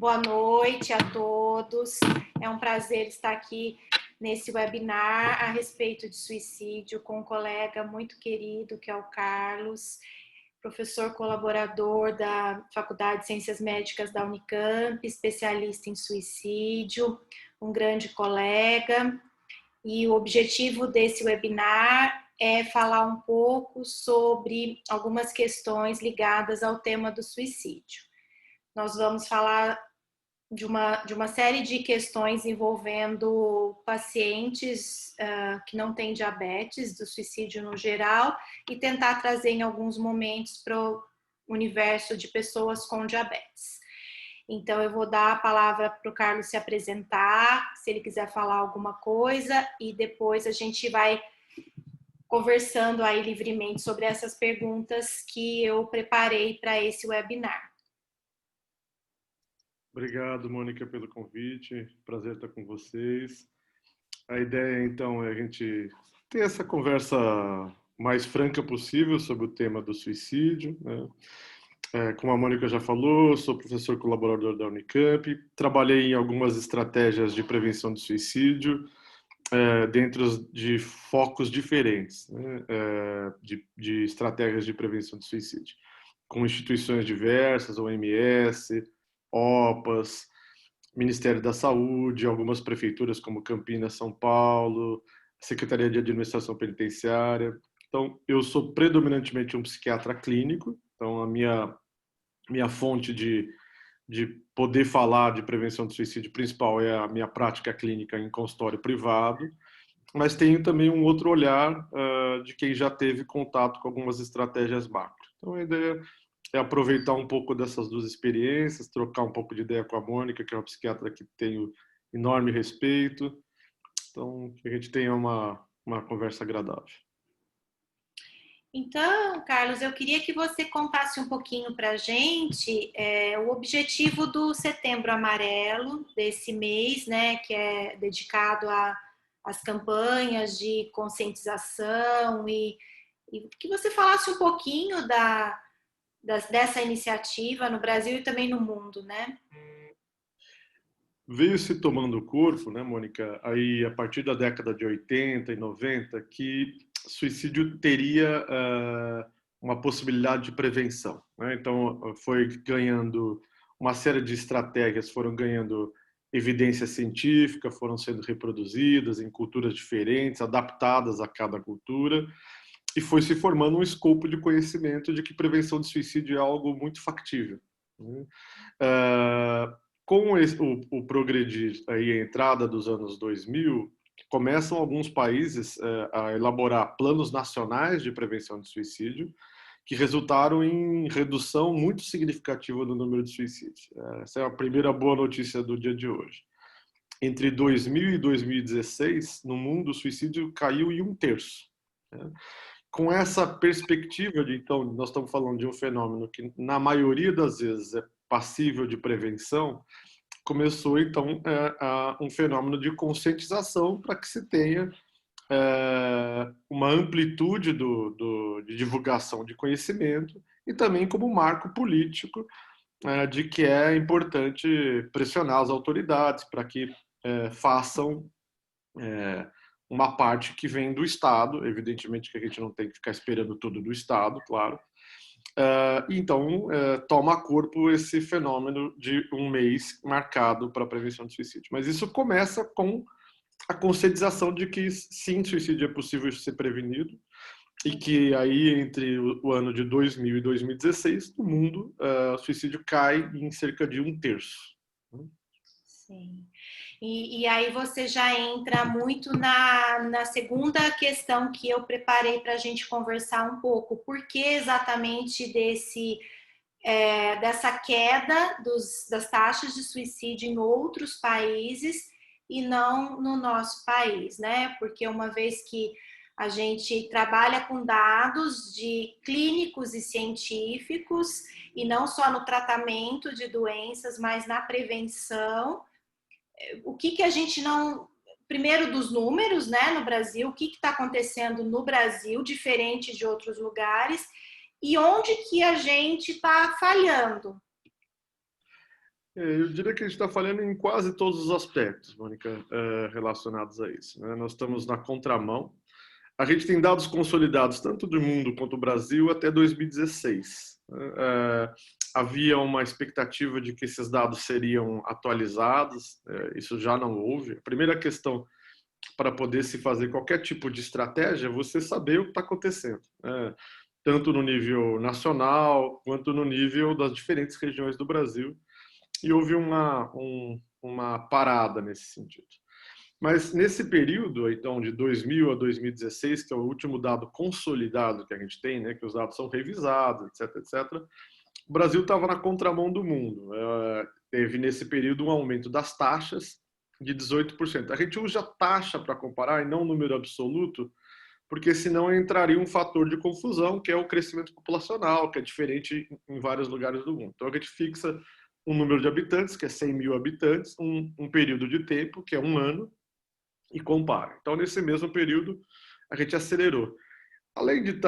Boa noite a todos. É um prazer estar aqui nesse webinar a respeito de suicídio com um colega muito querido, que é o Carlos, professor colaborador da Faculdade de Ciências Médicas da Unicamp, especialista em suicídio, um grande colega. E o objetivo desse webinar é falar um pouco sobre algumas questões ligadas ao tema do suicídio. Nós vamos falar de uma série de questões envolvendo pacientes que não têm diabetes, do suicídio no geral, e tentar trazer em alguns momentos para o universo de pessoas com diabetes. Então, eu vou dar a palavra para o Carlos se apresentar, se ele quiser falar alguma coisa, e depois a gente vai conversando aí livremente sobre essas perguntas que eu preparei para esse webinar. Obrigado, Mônica, pelo convite. Prazer estar com vocês. A ideia, então, é a gente ter essa conversa mais franca possível sobre o tema do suicídio, né? Como a Mônica já falou, sou professor colaborador da Unicamp, trabalhei em algumas estratégias de prevenção do suicídio, dentro de focos diferentes, né? De estratégias de prevenção do suicídio, com instituições diversas, OMS, OPAS, Ministério da Saúde, algumas prefeituras como Campinas, São Paulo, Secretaria de Administração Penitenciária. Então, eu sou predominantemente um psiquiatra clínico, então a minha fonte de poder falar de prevenção do suicídio principal é a minha prática clínica em consultório privado, mas tenho também um outro olhar de quem já teve contato com algumas estratégias macro. Então, a ideia é aproveitar um pouco dessas duas experiências, trocar um pouco de ideia com a Mônica, que é uma psiquiatra que tenho enorme respeito. Então, que a gente tenha uma conversa agradável. Então, Carlos, eu queria que você contasse um pouquinho para a gente o objetivo do Setembro Amarelo desse mês, né, que é dedicado às campanhas de conscientização e que você falasse um pouquinho dessa iniciativa no Brasil e também no mundo, né? Veio se tomando corpo, né, Mônica, aí a partir da década de 80 e 90, que suicídio teria uma possibilidade de prevenção, né? Então, foi ganhando uma série de estratégias, foram ganhando evidência científica, foram sendo reproduzidas em culturas diferentes, adaptadas a cada cultura, e foi se formando um escopo de conhecimento de que prevenção de suicídio é algo muito factível, né? Com o progredir aí, a entrada dos anos 2000, começam alguns países a elaborar planos nacionais de prevenção de suicídio, que resultaram em redução muito significativa do número de suicídios. Essa é a primeira boa notícia do dia de hoje. Entre 2000 e 2016, no mundo, o suicídio caiu em 1/3. Né? Com essa perspectiva de, então, nós estamos falando de um fenômeno que, na maioria das vezes, é passível de prevenção, começou, então, um fenômeno de conscientização para que se tenha uma amplitude de divulgação de conhecimento e também como marco político de que é importante pressionar as autoridades para que façam uma parte que vem do Estado, evidentemente que a gente não tem que ficar esperando tudo do Estado, claro. Então, toma corpo esse fenômeno de um mês marcado para a prevenção de suicídio. Mas isso começa com a conscientização de que, sim, suicídio é possível ser prevenido e que aí, entre o ano de 2000 e 2016, no mundo, o suicídio cai em cerca de 1/3. Sim. E aí você já entra muito na segunda questão que eu preparei para a gente conversar um pouco. Por que exatamente dessa queda das taxas de suicídio em outros países e não no nosso país, né? Porque uma vez que a gente trabalha com dados de clínicos e científicos, e não só no tratamento de doenças, mas na prevenção, o que a gente não... Primeiro dos números, né, no Brasil, o que está acontecendo no Brasil, diferente de outros lugares, e onde que a gente está falhando. Eu diria que a gente está falando em quase todos os aspectos, Mônica, relacionados a isso, né? Nós estamos na contramão. A gente tem dados consolidados, tanto do mundo quanto do Brasil, até 2016. Havia uma expectativa de que esses dados seriam atualizados, isso já não houve. A primeira questão para poder se fazer qualquer tipo de estratégia é você saber o que está acontecendo, né? Tanto no nível nacional, quanto no nível das diferentes regiões do Brasil. E houve uma parada nesse sentido. Mas nesse período, então, de 2000 a 2016, que é o último dado consolidado que a gente tem, né, que os dados são revisados, etc., etc., o Brasil estava na contramão do mundo. Teve nesse período um aumento das taxas de 18%. A gente usa taxa para comparar e não número absoluto, porque senão entraria um fator de confusão, que é o crescimento populacional, que é diferente em vários lugares do mundo. Então a gente fixa um número de habitantes, que é 100 mil habitantes, um período de tempo, que é um ano, e compara. Então, nesse mesmo período, a gente acelerou. Além de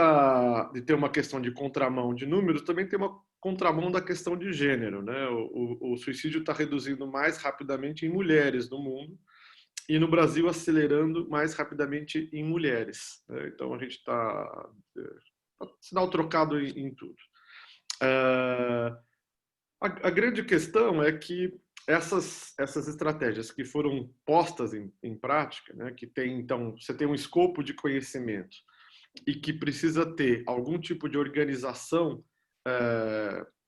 ter uma questão de contramão de números, também tem uma contramão da questão de gênero, né? O suicídio está reduzindo mais rapidamente em mulheres no mundo e no Brasil acelerando mais rapidamente em mulheres, né? Então a gente está sinal trocado em tudo. A grande questão é que essas estratégias que foram postas em prática, né, que tem, então, você tem um escopo de conhecimento e que precisa ter algum tipo de organização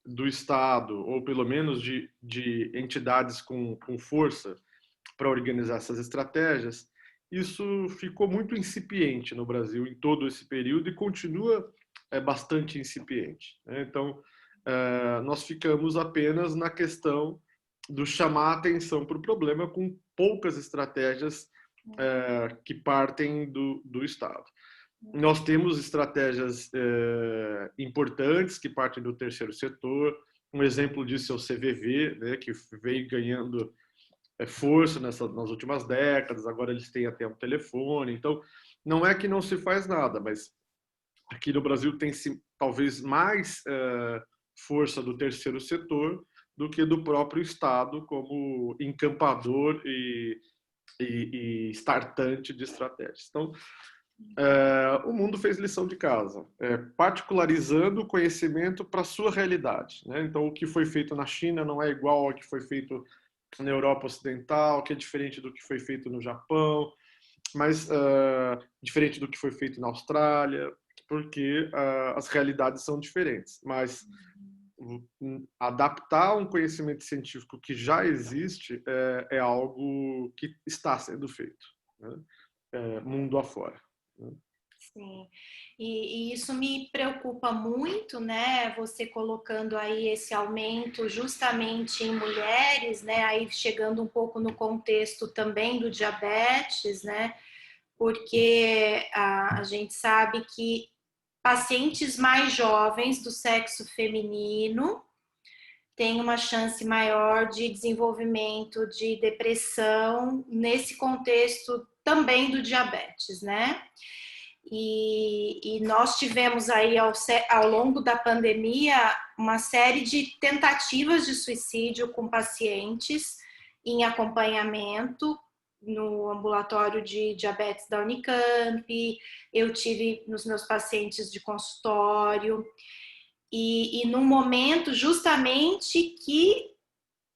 do Estado, ou pelo menos de entidades com força para organizar essas estratégias, isso ficou muito incipiente no Brasil em todo esse período e continua bastante incipiente, né? Então, nós ficamos apenas na questão do chamar a atenção para o problema com poucas estratégias que partem do Estado. Nós temos estratégias importantes que partem do terceiro setor. Um exemplo disso é o CVV, né, que veio ganhando força nas últimas décadas. Agora eles têm até um telefone. Então, não é que não se faz nada, mas aqui no Brasil tem-se talvez mais força do terceiro setor do que do próprio Estado como encampador e startante de estratégias. Então, o mundo fez lição de casa, particularizando o conhecimento para a sua realidade, né? Então, o que foi feito na China não é igual ao que foi feito na Europa Ocidental, que é diferente do que foi feito no Japão, mas diferente do que foi feito na Austrália, porque as realidades são diferentes. Mas adaptar um conhecimento científico que já existe é algo que está sendo feito, né? Mundo afora, né? Sim, e isso me preocupa muito, né? Você colocando aí esse aumento justamente em mulheres, né? Aí chegando um pouco no contexto também do diabetes, né? Porque a gente sabe que pacientes mais jovens do sexo feminino têm uma chance maior de desenvolvimento de depressão nesse contexto também do diabetes, né? E nós tivemos aí ao longo da pandemia uma série de tentativas de suicídio com pacientes em acompanhamento no ambulatório de diabetes da Unicamp, eu tive nos meus pacientes de consultório, e num momento justamente que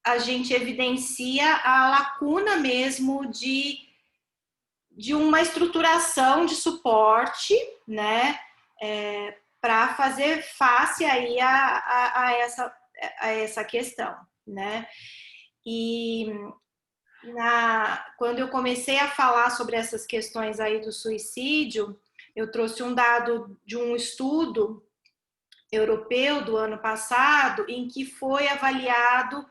a gente evidencia a lacuna mesmo de uma estruturação de suporte, né, para fazer face aí a essa questão, né? E quando eu comecei a falar sobre essas questões aí do suicídio, eu trouxe um dado de um estudo europeu do ano passado, em que foi avaliado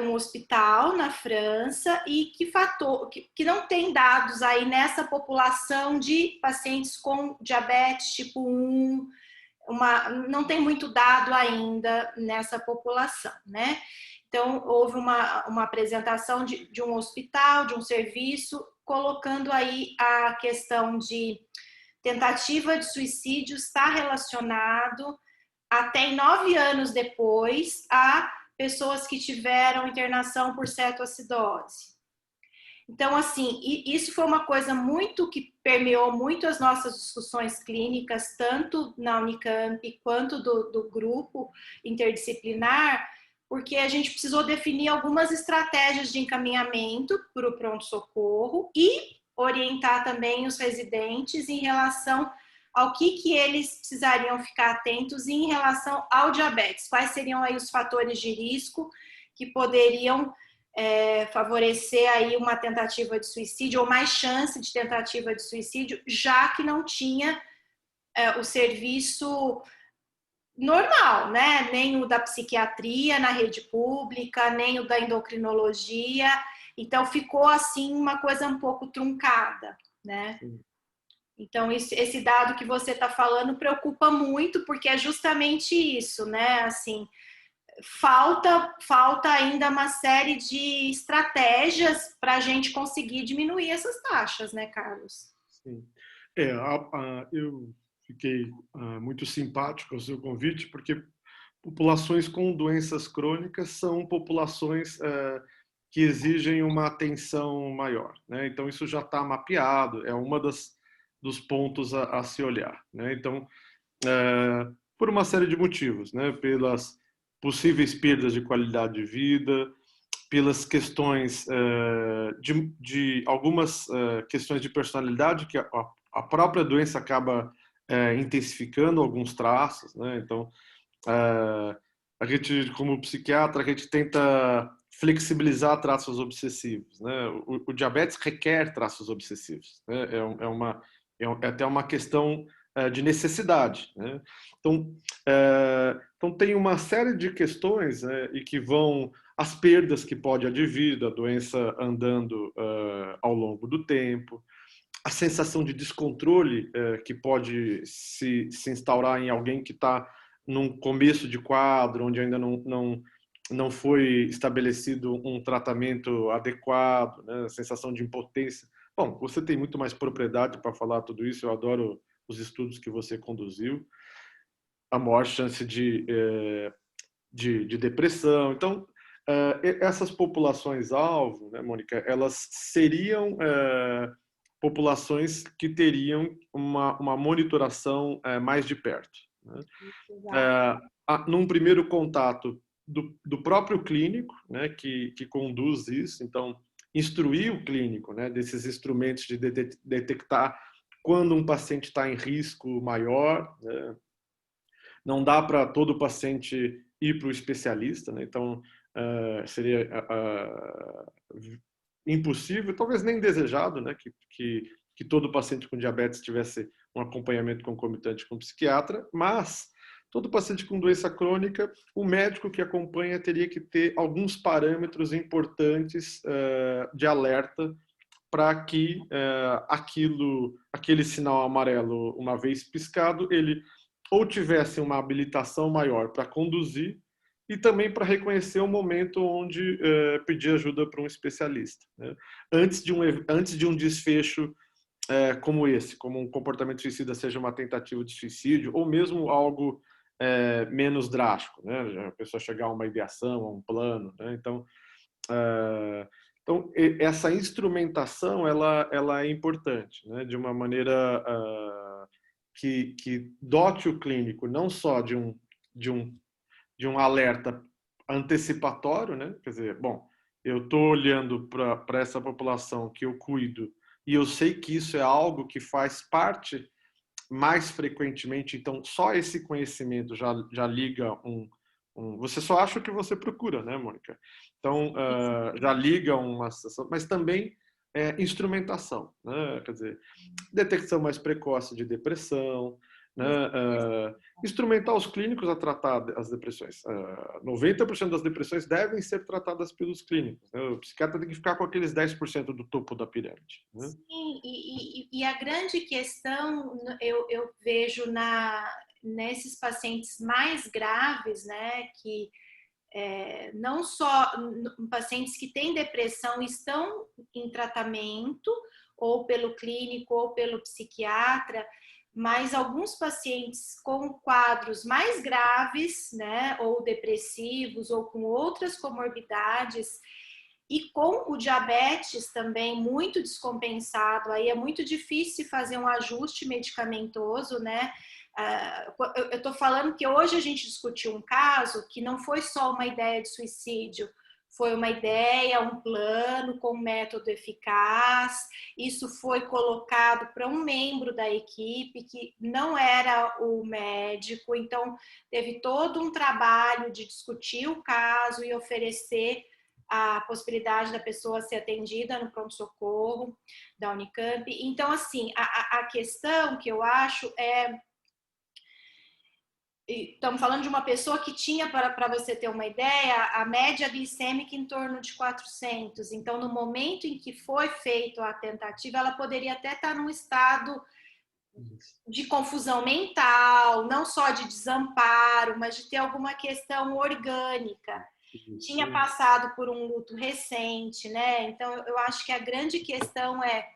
um hospital na França e que não tem dados aí nessa população de pacientes com diabetes tipo 1, não tem muito dado ainda nessa população, né? Então, houve uma apresentação de um hospital, de um serviço, colocando aí a questão de tentativa de suicídio está relacionado até 9 anos depois a pessoas que tiveram internação por cetoacidose. Então, assim, isso foi uma coisa muito que permeou muito as nossas discussões clínicas, tanto na Unicamp quanto do grupo interdisciplinar, porque a gente precisou definir algumas estratégias de encaminhamento para o pronto-socorro e orientar também os residentes em relação ao que eles precisariam ficar atentos em relação ao diabetes. Quais seriam aí os fatores de risco que poderiam favorecer aí uma tentativa de suicídio ou mais chance de tentativa de suicídio, já que não tinha o serviço normal, né? Nem o da psiquiatria na rede pública, nem o da endocrinologia. Então ficou assim uma coisa um pouco truncada, né? Então esse dado que você está falando preocupa muito, porque é justamente isso, né? Assim, falta ainda uma série de estratégias para a gente conseguir diminuir essas taxas, né, Carlos? Sim. Eu fiquei muito simpático ao seu convite, porque populações com doenças crônicas são populações que exigem uma atenção maior, né? Então, isso já está mapeado, é uma dos pontos a se olhar, né? Então, por uma série de motivos, né? Pelas possíveis perdas de qualidade de vida, pelas questões de algumas questões de personalidade que a própria doença acaba intensificando alguns traços, né? Então, a gente, como psiquiatra, a gente tenta flexibilizar traços obsessivos, né? O diabetes requer traços obsessivos, né? É até uma questão de necessidade, né? Então tem uma série de questões, né, e que vão as perdas que pode advir da doença andando ao longo do tempo, a sensação de descontrole que pode se instaurar em alguém que está num começo de quadro, onde ainda não foi estabelecido um tratamento adequado, né? A sensação de impotência. Bom, você tem muito mais propriedade para falar tudo isso, eu adoro os estudos que você conduziu, a maior chance de depressão. Então, essas populações-alvo, né, Mônica, elas seriam populações que teriam uma monitoração mais de perto, né? Num primeiro contato do próprio clínico, né, que conduz isso, então, instruir o clínico, né, desses instrumentos de detectar quando um paciente está em risco maior, né? Não dá para todo paciente ir para o especialista, né? Então seria impossível, talvez nem desejado, né? Que todo paciente com diabetes tivesse um acompanhamento concomitante com o psiquiatra, mas todo paciente com doença crônica, o médico que acompanha teria que ter alguns parâmetros importantes de alerta para que aquele sinal amarelo, uma vez piscado, ele ou tivesse uma habilitação maior para conduzir e também para reconhecer o momento onde pedir ajuda para um especialista, né? Antes de um desfecho como esse, como um comportamento suicida seja uma tentativa de suicídio ou mesmo algo menos drástico, né? A pessoa chegar a uma ideação, a um plano, né? Então, essa instrumentação ela é importante, né? De uma maneira que dote o clínico não só de um alerta antecipatório, né? Quer dizer, bom, eu estou olhando para essa população que eu cuido e eu sei que isso é algo que faz parte mais frequentemente, então só esse conhecimento já liga você só acha o que você procura, né, Mônica? Então, já liga uma situação, mas também instrumentação, né? Quer dizer, detecção mais precoce de depressão, né? Instrumentar os clínicos a tratar as depressões. 90% das depressões devem ser tratadas pelos clínicos, né? O psiquiatra tem que ficar com aqueles 10% do topo da pirâmide, né? Sim, e a grande questão eu vejo nesses pacientes mais graves, né, que não só pacientes que têm depressão estão em tratamento, ou pelo clínico ou pelo psiquiatra, mas alguns pacientes com quadros mais graves, né, ou depressivos, ou com outras comorbidades, e com o diabetes também muito descompensado, aí é muito difícil fazer um ajuste medicamentoso, né? Eu estou falando que hoje a gente discutiu um caso que não foi só uma ideia de suicídio, foi uma ideia, um plano com um método eficaz. Isso foi colocado para um membro da equipe que não era o médico, então teve todo um trabalho de discutir o caso e oferecer a possibilidade da pessoa ser atendida no pronto-socorro da Unicamp. Então, assim, a questão que eu acho é... Estamos falando de uma pessoa que tinha, para você ter uma ideia, a média glicêmica em torno de 400. Então, no momento em que foi feita a tentativa, ela poderia até estar num estado de confusão mental, não só de desamparo, mas de ter alguma questão orgânica. Tinha passado por um luto recente, né? Então, eu acho que a grande questão é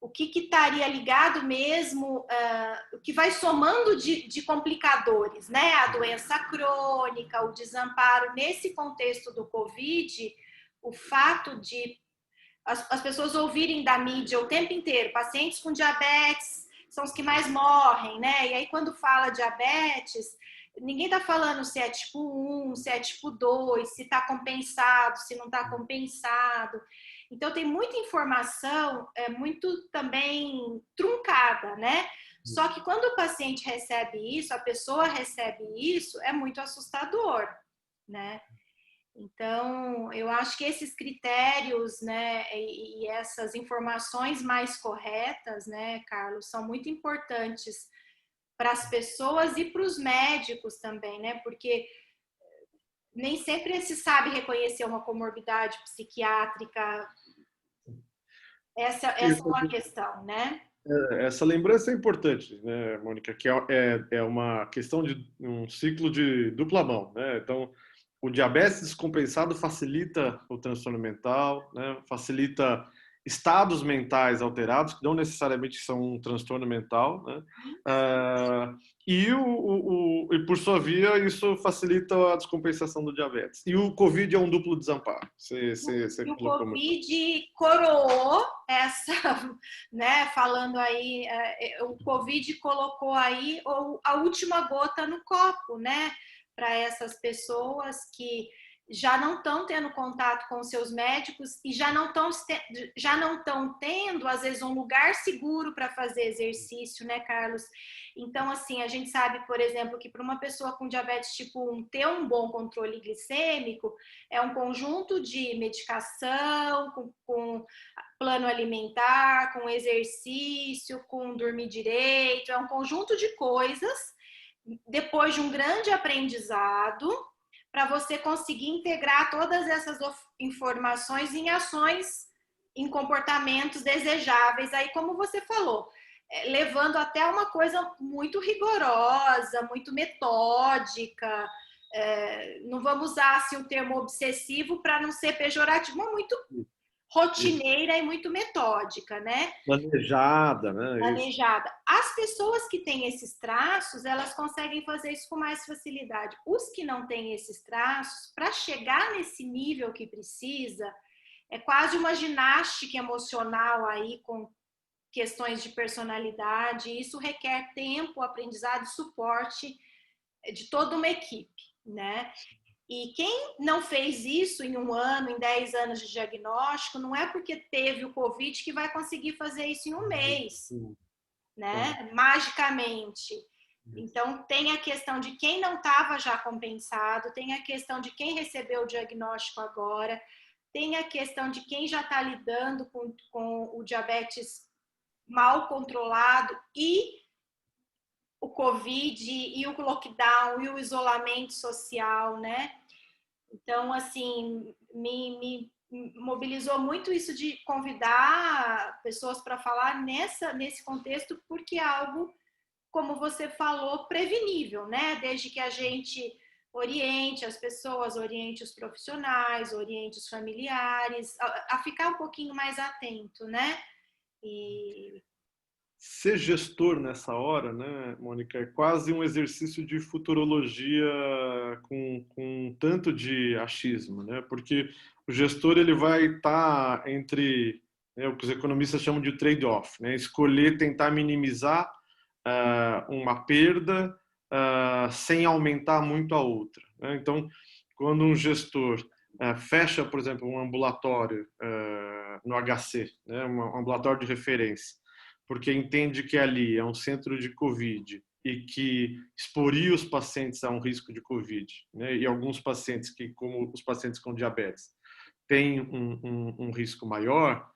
o que estaria ligado mesmo, o que vai somando de complicadores, né? A doença crônica, o desamparo. Nesse contexto do Covid, o fato de as pessoas ouvirem da mídia o tempo inteiro, pacientes com diabetes são os que mais morrem, né? E aí, quando fala diabetes, ninguém está falando se é tipo 1, se é tipo 2, se está compensado, se não está compensado. Então, tem muita informação, muito também truncada, né? Só que quando o paciente recebe isso, a pessoa recebe isso, é muito assustador, né? Então, eu acho que esses critérios, né, e essas informações mais corretas, né, Carlos, são muito importantes para as pessoas e para os médicos também, né, porque nem sempre se sabe reconhecer uma comorbidade psiquiátrica. Essa é uma questão, né? Essa lembrança é importante, né, Mônica, que é uma questão de um ciclo de dupla mão, né? Então, o diabetes descompensado facilita o transtorno mental, né? Facilita estados mentais alterados, que não necessariamente são um transtorno mental, né? E por sua via, isso facilita a descompensação do diabetes. E o Covid é um duplo desamparo. Você E o colocou muito. Covid coroou essa, né? Falando aí, o Covid colocou aí a última gota no copo, né? Para essas pessoas que já não estão tendo contato com seus médicos e já não estão tendo, às vezes, um lugar seguro para fazer exercício, né, Carlos? Então, assim, a gente sabe, por exemplo, que para uma pessoa com diabetes tipo 1 ter um bom controle glicêmico é um conjunto de medicação, com plano alimentar, com exercício, com dormir direito, é um conjunto de coisas, depois de um grande aprendizado, para você conseguir integrar todas essas informações em ações, em comportamentos desejáveis, aí como você falou, levando até uma coisa muito rigorosa, muito metódica, não vamos usar assim, o termo obsessivo para não ser pejorativo, mas muito rotineira e muito metódica, né? Planejada, né? Planejada. As pessoas que têm esses traços, elas conseguem fazer isso com mais facilidade. Os que não têm esses traços, para chegar nesse nível que precisa, é quase uma ginástica emocional aí com questões de personalidade. Isso requer tempo, aprendizado e suporte de toda uma equipe, né? E quem não fez isso em 1 ano, em 10 anos de diagnóstico, não é porque teve o Covid que vai conseguir fazer isso em 1 mês, né? Magicamente. Então, tem a questão de quem não estava já compensado, tem a questão de quem recebeu o diagnóstico agora, tem a questão de quem já está lidando com o diabetes mal controlado e o Covid e o lockdown e o isolamento social, né? Então, assim, me mobilizou muito isso de convidar pessoas para falar nesse contexto, porque é algo, como você falou, prevenível, né? Desde que a gente oriente as pessoas, oriente os profissionais, oriente os familiares, a ficar um pouquinho mais atento, né? E ser gestor nessa hora, né, Mônica, é quase um exercício de futurologia com um tanto de achismo, né? Porque o gestor ele vai estar entre, né, o que os economistas chamam de trade-off, né? Escolher tentar minimizar uma perda sem aumentar muito a outra, né? Então, quando um gestor fecha, por exemplo, um ambulatório no HC, né, um ambulatório de referência, porque entende que ali é um centro de Covid e que exporia os pacientes a um risco de Covid, né, e alguns pacientes que, como os pacientes com diabetes, têm um risco maior,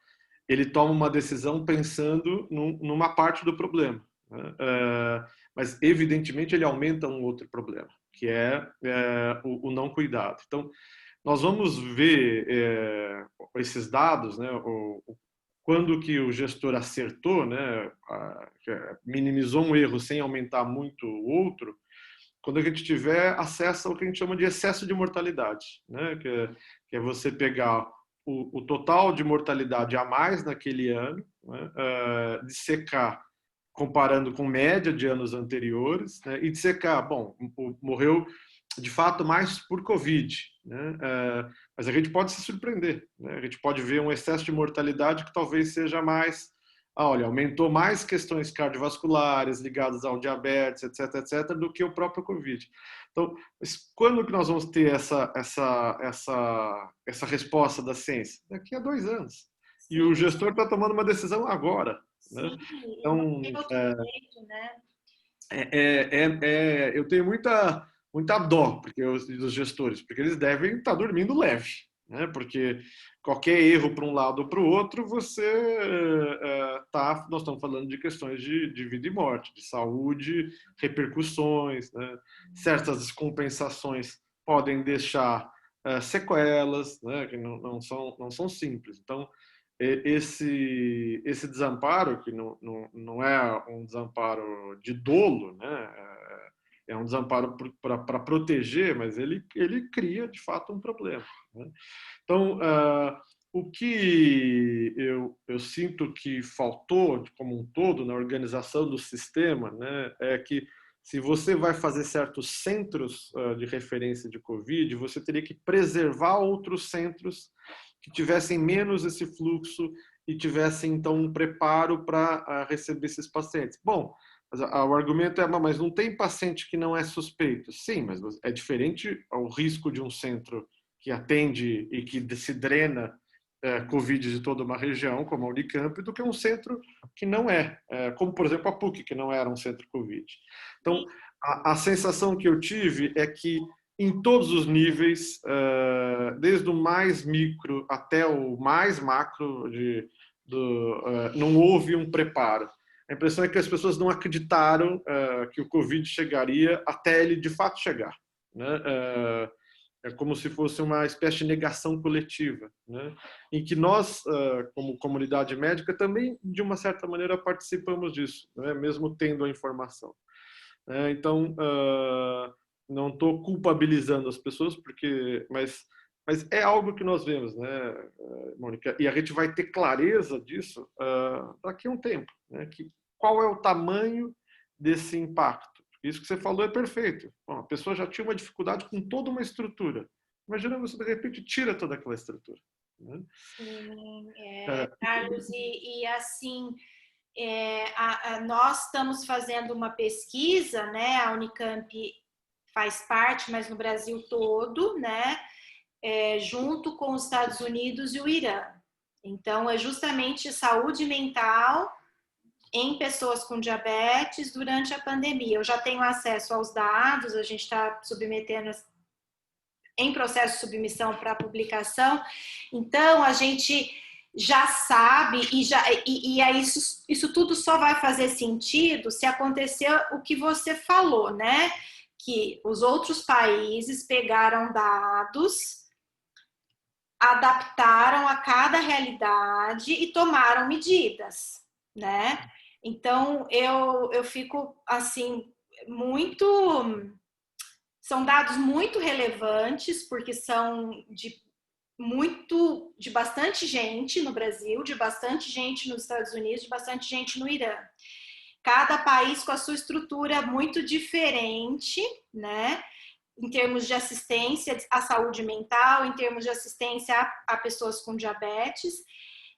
ele toma uma decisão pensando numa parte do problema, né? Mas, evidentemente, ele aumenta um outro problema, que é o não cuidado. Então, nós vamos ver esses dados, né, quando que o gestor acertou, né, minimizou um erro sem aumentar muito o outro, quando a gente tiver acesso ao que a gente chama de excesso de mortalidade, né, que é você pegar o total de mortalidade a mais naquele ano, né, dissecar comparando com média de anos anteriores, né, e dissecar, bom, morreu de fato mais por Covid, né? Mas a gente pode se surpreender, né? A gente pode ver um excesso de mortalidade que talvez seja mais, olha, aumentou mais questões cardiovasculares ligadas ao diabetes, etc, etc, do que o próprio Covid. Então, quando que nós vamos ter essa resposta da ciência? Daqui a 2 anos. Sim. E o gestor está tomando uma decisão agora, né? Sim, Então, não tem outro jeito, né? eu tenho muita dó dos gestores, porque eles devem estar dormindo leve, né? Porque qualquer erro para um lado ou para o outro, nós estamos falando de questões de vida e morte, de saúde, repercussões, né? Certas descompensações podem deixar sequelas, né? Que não são simples. Então, esse desamparo, que não é um desamparo de dolo, né? É um desamparo para proteger, mas ele cria, de fato, um problema, né? Então, o que eu sinto que faltou, como um todo, na organização do sistema, né, é que se você vai fazer certos centros de referência de Covid, você teria que preservar outros centros que tivessem menos esse fluxo e tivessem, então, um preparo para receber esses pacientes. Bom, o argumento é, mas não tem paciente que não é suspeito. Sim, mas é diferente o risco de um centro que atende e que se drena Covid de toda uma região, como a Unicamp, do que um centro que não como, por exemplo, a PUC, que não era um centro Covid. Então, a sensação que eu tive é que em todos os níveis, desde o mais micro até o mais macro, não houve um preparo. A impressão é que as pessoas não acreditaram que o Covid chegaria até ele de fato chegar, né? É como se fosse uma espécie de negação coletiva, né? Em que nós, como comunidade médica, também, de uma certa maneira, participamos disso, né? Mesmo tendo a informação. Então, não estou culpabilizando as pessoas, mas é algo que nós vemos, né, Mônica? E a gente vai ter clareza disso daqui a um tempo, né? Qual é o tamanho desse impacto? Isso que você falou é perfeito. Bom, a pessoa já tinha uma dificuldade com toda uma estrutura. Imagina você, de repente, tira toda aquela estrutura, né? Sim, Carlos, e assim, nós estamos fazendo uma pesquisa, né? A Unicamp faz parte, mas no Brasil todo, né? Junto com os Estados Unidos e o Irã. Então, é justamente saúde mental em pessoas com diabetes durante a pandemia. Eu já tenho acesso aos dados, a gente está submetendo em processo de submissão para publicação. Então, a gente já sabe e aí isso tudo só vai fazer sentido se acontecer o que você falou, né? Que os outros países pegaram dados, adaptaram a cada realidade e tomaram medidas, né? Então, eu fico, assim, são dados muito relevantes, porque são de bastante gente no Brasil, de bastante gente nos Estados Unidos, de bastante gente no Irã. cada país com a sua estrutura muito diferente, né? Em termos de assistência à saúde mental, em termos de assistência a pessoas com diabetes.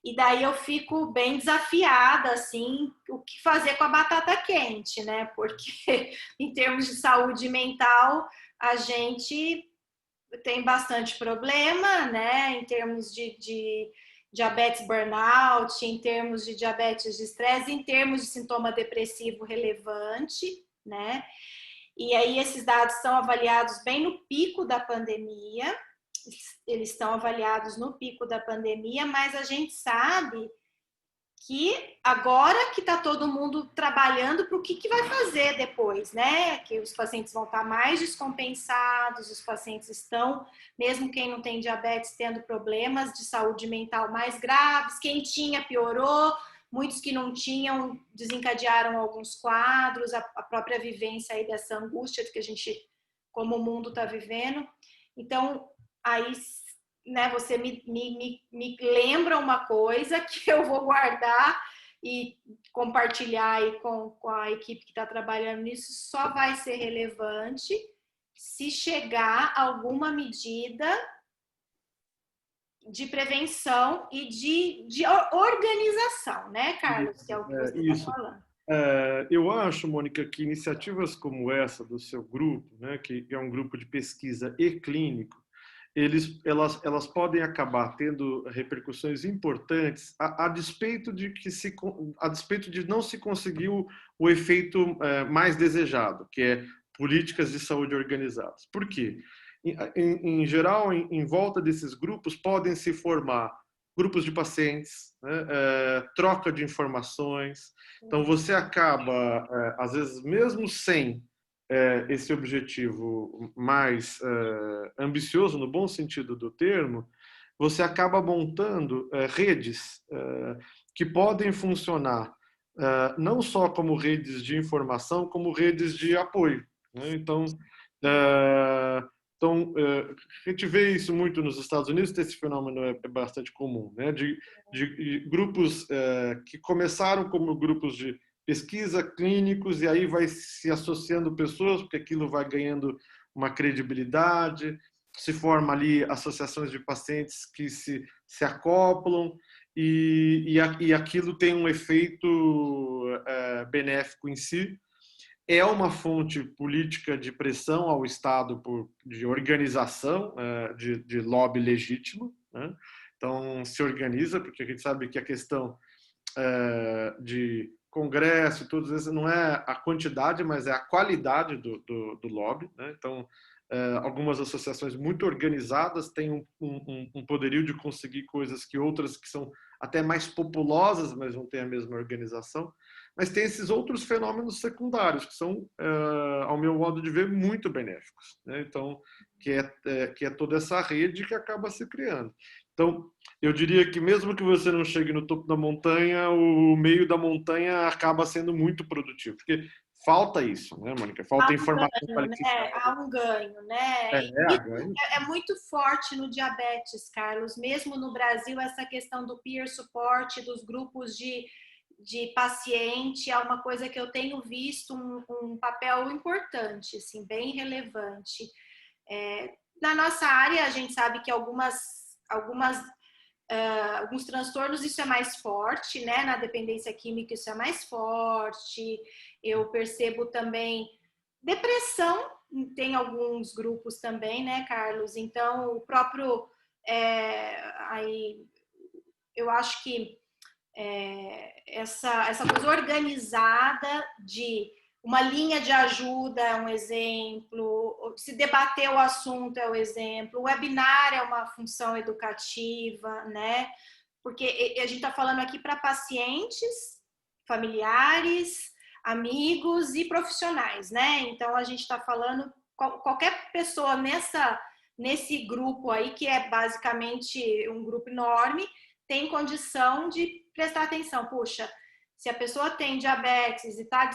E daí eu fico bem desafiada, assim, o que fazer com a batata quente, né? Porque em termos de saúde mental, a gente tem bastante problema, né? Em termos de diabetes burnout, em termos de diabetes de estresse, em termos de sintoma depressivo relevante, né? E aí esses dados são avaliados bem no pico da pandemia, eles estão avaliados no pico da pandemia, mas a gente sabe que agora que está todo mundo trabalhando para o que vai fazer depois, né? Que os pacientes vão estar mais descompensados, os pacientes estão, mesmo quem não tem diabetes, tendo problemas de saúde mental mais graves, quem tinha piorou, muitos que não tinham desencadearam alguns quadros, a própria vivência aí dessa angústia que a gente, como o mundo está vivendo. Então, aí, né, você me lembra uma coisa que eu vou guardar e compartilhar aí com a equipe que está trabalhando nisso, só vai ser relevante se chegar alguma medida de prevenção e de organização, né, Carlos? Que é o que você está falando. Eu acho, Mônica, que iniciativas como essa do seu grupo, né, que é um grupo de pesquisa e clínico, elas podem acabar tendo repercussões importantes a despeito de não se conseguir o efeito mais desejado, que é políticas de saúde organizadas. Por quê? Em geral, em volta desses grupos podem se formar grupos de pacientes, né, troca de informações. Então, você acaba, às vezes, mesmo sem esse objetivo mais ambicioso, no bom sentido do termo, você acaba montando redes que podem funcionar não só como redes de informação, como redes de apoio, né? Então, a gente vê isso muito nos Estados Unidos, esse fenômeno é bastante comum, né? De grupos que começaram como grupos de pesquisa, clínicos, e aí vai se associando pessoas, porque aquilo vai ganhando uma credibilidade, se forma ali associações de pacientes que se acoplam, e aquilo tem um efeito benéfico em si. É uma fonte política de pressão ao Estado de organização, de lobby legítimo, né? Então, se organiza, porque a gente sabe que a questão de congresso, todos esses, não é a quantidade, mas é a qualidade do lobby, né? Então, algumas associações muito organizadas têm um poderio de conseguir coisas que outras que são até mais populosas, mas não têm a mesma organização. Mas tem esses outros fenômenos secundários, que são, ao meu modo de ver, muito benéficos, né? Então, que é toda essa rede que acaba se criando. Então, eu diria que mesmo que você não chegue no topo da montanha, o meio da montanha acaba sendo muito produtivo, porque falta isso, né, Mônica? Falta informação qualificada. Há um ganho, né? Ganho. É muito forte no diabetes, Carlos. Mesmo no Brasil, essa questão do peer support, dos grupos de paciente, é uma coisa que eu tenho visto um papel importante, assim, bem relevante. Na nossa área, a gente sabe que alguns transtornos isso é mais forte, né? Na dependência química isso é mais forte. Eu percebo também depressão, tem alguns grupos também, né, Carlos? Então, o próprio aí eu acho que essa coisa organizada de uma linha de ajuda é um exemplo, se debater o assunto é o exemplo, o webinar é uma função educativa, né? Porque a gente está falando aqui para pacientes, familiares, amigos e profissionais, né? Então a gente está falando qualquer pessoa nesse grupo aí, que é basicamente um grupo enorme, tem condição de prestar atenção. Puxa, se a pessoa tem diabetes e está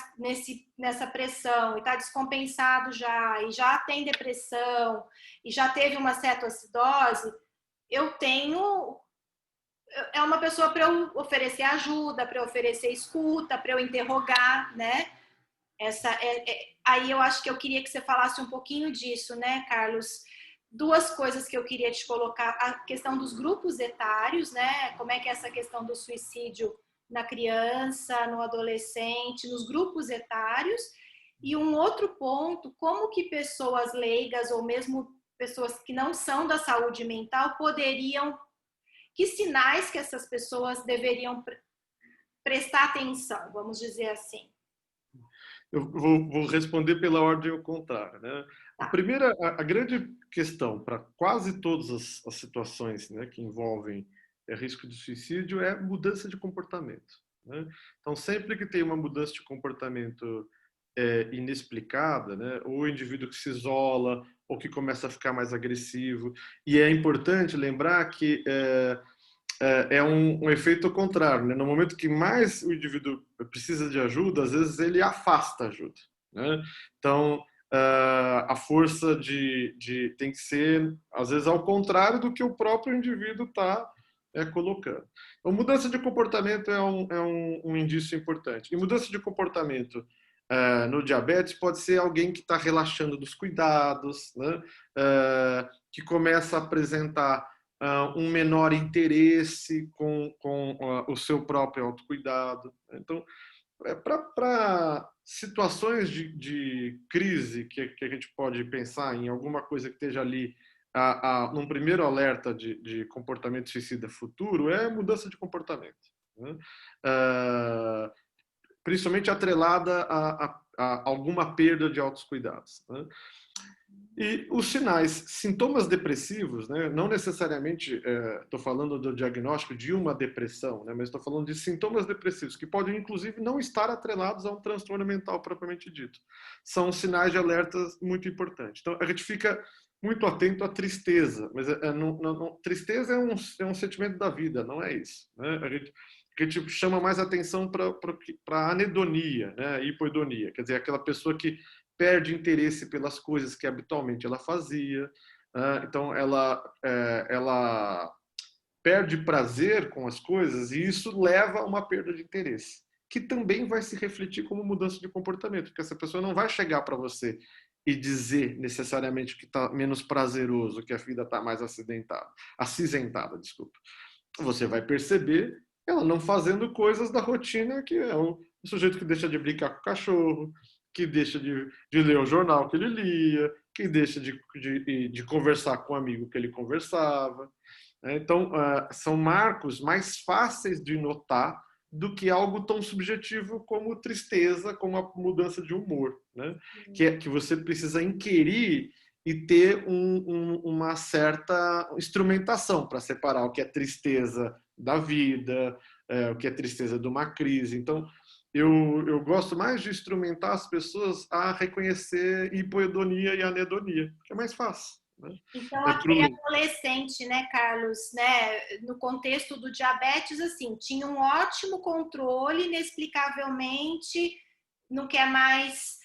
nessa pressão, e está descompensado já, e já tem depressão, e já teve uma cetoacidose, eu tenho é uma pessoa para eu oferecer ajuda, para eu oferecer escuta, para eu interrogar, né? Aí eu acho que eu queria que você falasse um pouquinho disso, né, Carlos? Duas coisas que eu queria te colocar: a questão dos grupos etários, né? Como é que é essa questão do suicídio na criança, no adolescente, nos grupos etários. E um outro ponto: como que pessoas leigas ou mesmo pessoas que não são da saúde mental poderiam, que sinais que essas pessoas deveriam prestar atenção, vamos dizer assim. Eu vou responder pela ordem ao contrário, né? A Tá. primeira, a grande questão para quase todas as situações, né, que envolvem risco de suicídio é mudança de comportamento, né? Então, sempre que tem uma mudança de comportamento inexplicada, né, ou o indivíduo que se isola, ou que começa a ficar mais agressivo, e é importante lembrar que é um efeito contrário, né? No momento que mais o indivíduo precisa de ajuda, às vezes ele afasta a ajuda, né? Então, a força tem que ser, às vezes, ao contrário do que o próprio indivíduo está colocando. Então, mudança de comportamento é um indício importante. E mudança de comportamento no diabetes pode ser alguém que está relaxando dos cuidados, né? Que começa a apresentar um menor interesse com o seu próprio autocuidado. Então, para situações de crise que a gente pode pensar em alguma coisa que esteja ali num primeiro alerta de comportamento suicida futuro, é mudança de comportamento, né? Principalmente atrelada a alguma perda de autocuidados, né? E os sinais, sintomas depressivos, né, não necessariamente estou falando do diagnóstico de uma depressão, né, mas estou falando de sintomas depressivos, que podem, inclusive, não estar atrelados a um transtorno mental propriamente dito. São sinais de alertas muito importantes. Então, a gente fica muito atento à tristeza, mas tristeza é um sentimento da vida, não é isso, né? A gente chama mais atenção para a anedonia, né, a hipoidonia, quer dizer, aquela pessoa que perde interesse pelas coisas que habitualmente ela fazia, então ela perde prazer com as coisas e isso leva a uma perda de interesse, que também vai se refletir como mudança de comportamento, porque essa pessoa não vai chegar para você e dizer necessariamente que está menos prazeroso, que a vida está mais acinzentada, desculpa. Você vai perceber ela não fazendo coisas da rotina, que é o sujeito que deixa de brincar com o cachorro, que deixa de ler o jornal que ele lia, que deixa de conversar com o amigo que ele conversava. Então, são marcos mais fáceis de notar do que algo tão subjetivo como tristeza, como a mudança de humor, né? Que você precisa inquirir e ter uma certa instrumentação para separar o que é tristeza da vida, o que é tristeza de uma crise. Então, eu gosto mais de instrumentar as pessoas a reconhecer hipoedonia e anedonia, que é mais fácil, né? Então, aquele adolescente, né, Carlos, né, no contexto do diabetes, assim, tinha um ótimo controle, inexplicavelmente, não quer mais,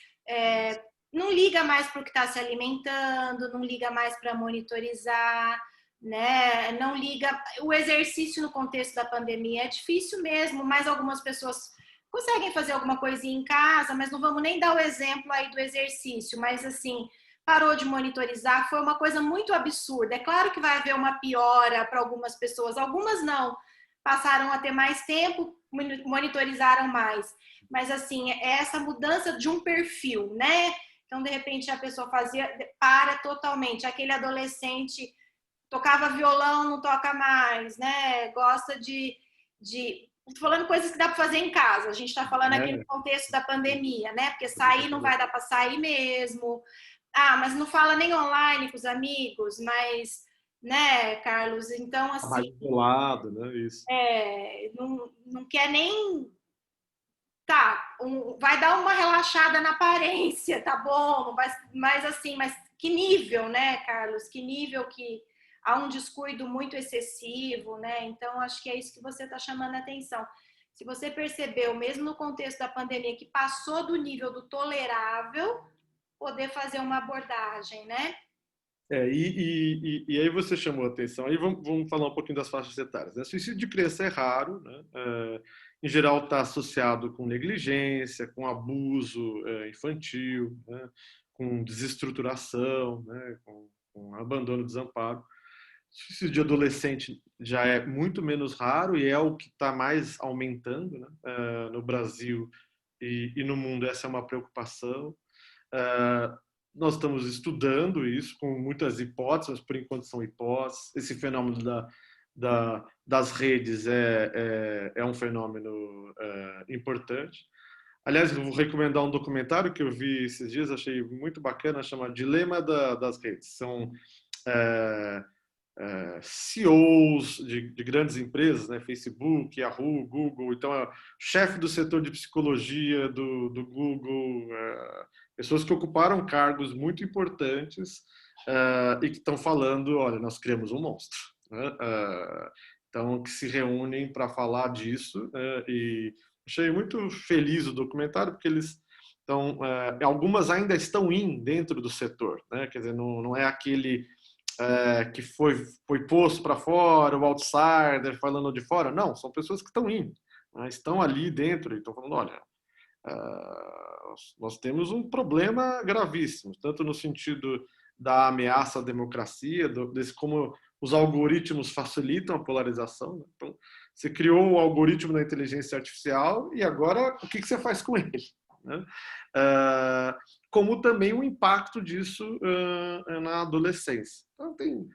não liga mais para o que está se alimentando, não liga mais para monitorizar, né, não liga. O exercício no contexto da pandemia é difícil mesmo, mas algumas pessoas conseguem fazer alguma coisinha em casa, mas não vamos nem dar o exemplo aí do exercício, mas assim, parou de monitorizar, foi uma coisa muito absurda. É claro que vai haver uma piora para algumas pessoas, algumas não, passaram a ter mais tempo, monitorizaram mais. Mas assim, é essa mudança de um perfil, né? Então, de repente, a pessoa para totalmente. Aquele adolescente tocava violão, não toca mais, né? Gosta de falando coisas que dá para fazer em casa. A gente está falando aqui no contexto da pandemia, né? Porque sair não vai dar para sair mesmo. Ah, mas não fala nem online com os amigos, mas, né, Carlos? Então, assim, mais isolado, né? Isso. Não quer nem. Tá, vai dar uma relaxada na aparência, tá bom? Mas assim, mas que nível, né, Carlos? Que nível que há um descuido muito excessivo, né? Então, acho que é isso que você está chamando a atenção. Se você percebeu, mesmo no contexto da pandemia, que passou do nível do tolerável, poder fazer uma abordagem, né? E aí você chamou a atenção, aí vamos falar um pouquinho das faixas etárias, né? Suicídio de criança é raro, né? Em geral está associado com negligência, com abuso infantil, né? Com desestruturação, né? Com abandono, desamparo. Suicídio de adolescente já é muito menos raro e é o que está mais aumentando, né? No Brasil e no mundo essa é uma preocupação. Nós estamos estudando isso com muitas hipóteses, mas por enquanto são hipóteses. Esse fenômeno das redes é um fenômeno importante. Aliás, eu vou recomendar um documentário que eu vi esses dias, achei muito bacana, chama Dilema das Redes. São CEOs de grandes empresas, né? Facebook, Yahoo, Google, então chefe do setor de psicologia do Google, pessoas que ocuparam cargos muito importantes e que estão falando, olha, nós criamos um monstro, né? Então que se reúnem para falar disso, e achei muito feliz o documentário porque eles estão, algumas ainda estão dentro do setor, né? Quer dizer, não é aquele que foi posto para fora, o outsider falando de fora. Não, são pessoas que estão indo, né? Estão ali dentro e estão falando, olha, nós temos um problema gravíssimo, tanto no sentido da ameaça à democracia, desse como os algoritmos facilitam a polarização, né? Então, você criou o algoritmo da inteligência artificial e agora o que você faz com ele, né? Como também o impacto disso na adolescência. Então,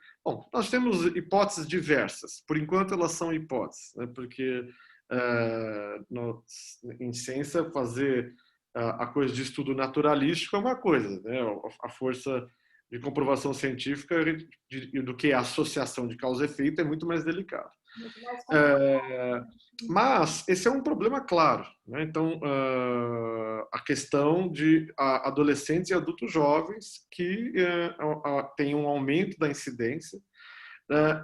nós temos hipóteses diversas. Por enquanto, elas são hipóteses, né? Porque em ciência, fazer a coisa de estudo naturalístico é uma coisa, né? A força de comprovação científica do que a associação de causa e efeito é muito mais delicado. Mas esse é um problema claro, né? Então, a questão de adolescentes e adultos jovens que tem um aumento da incidência,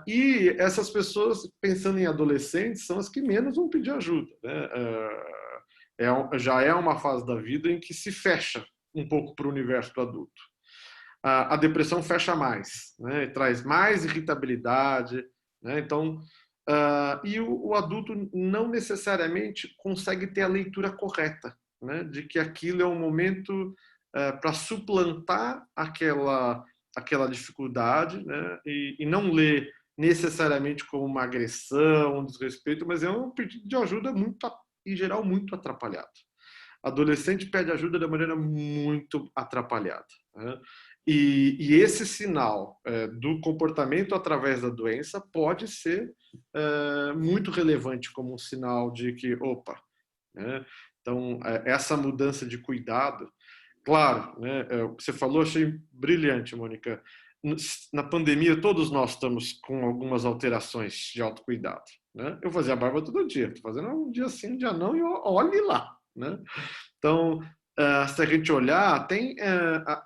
e essas pessoas, pensando em adolescentes, são as que menos vão pedir ajuda, né? Já é uma fase da vida em que se fecha um pouco para o universo do adulto. A depressão fecha mais, né? Traz mais irritabilidade, né? Então, e o adulto não necessariamente consegue ter a leitura correta, né? De que aquilo é um momento para suplantar aquela dificuldade, né? E não ler necessariamente como uma agressão, um desrespeito, mas é um pedido de ajuda muito, em geral, muito atrapalhado. Adolescente pede ajuda de maneira muito atrapalhada, né? E esse sinal do comportamento através da doença pode ser muito relevante como um sinal de que, opa, né? Então, essa mudança de cuidado, claro, né? O que você falou, achei brilhante, Mônica. Na pandemia, todos nós estamos com algumas alterações de autocuidado, né? Eu fazia barba todo dia, estou fazendo um dia sim, um dia não, e olhe lá, né? Então, se a gente olhar, tem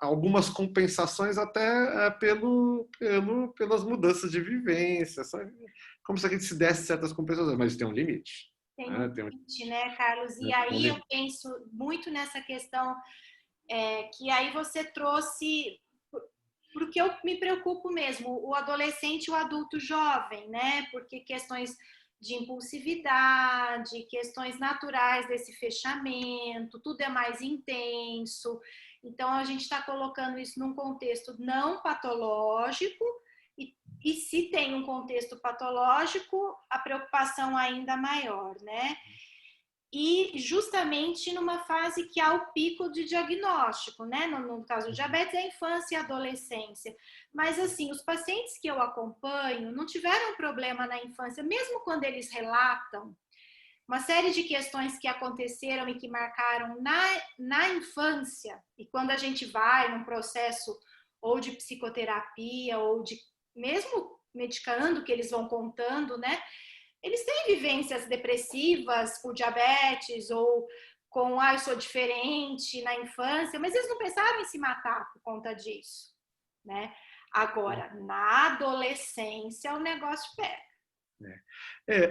algumas compensações até pelas mudanças de vivência, sabe? Como se a gente se desse certas compensações, mas tem um limite. Tem um limite, né, Carlos? E aí eu penso muito nessa questão que aí você trouxe, porque eu me preocupo mesmo, o adolescente e o adulto jovem, né? Porque questões de impulsividade, questões naturais desse fechamento, tudo é mais intenso. Então, a gente está colocando isso num contexto não patológico, e se tem um contexto patológico, a preocupação ainda maior, né? E justamente numa fase que há o pico de diagnóstico, né? No caso do diabetes, é a infância e a adolescência. Mas, assim, os pacientes que eu acompanho não tiveram problema na infância, mesmo quando eles relatam uma série de questões que aconteceram e que marcaram na infância, e quando a gente vai num processo ou de psicoterapia, ou de mesmo medicando, que eles vão contando, né? Eles têm vivências depressivas por diabetes ou com, eu sou diferente na infância, mas eles não pensaram em se matar por conta disso, né? Agora, na adolescência, o negócio pega.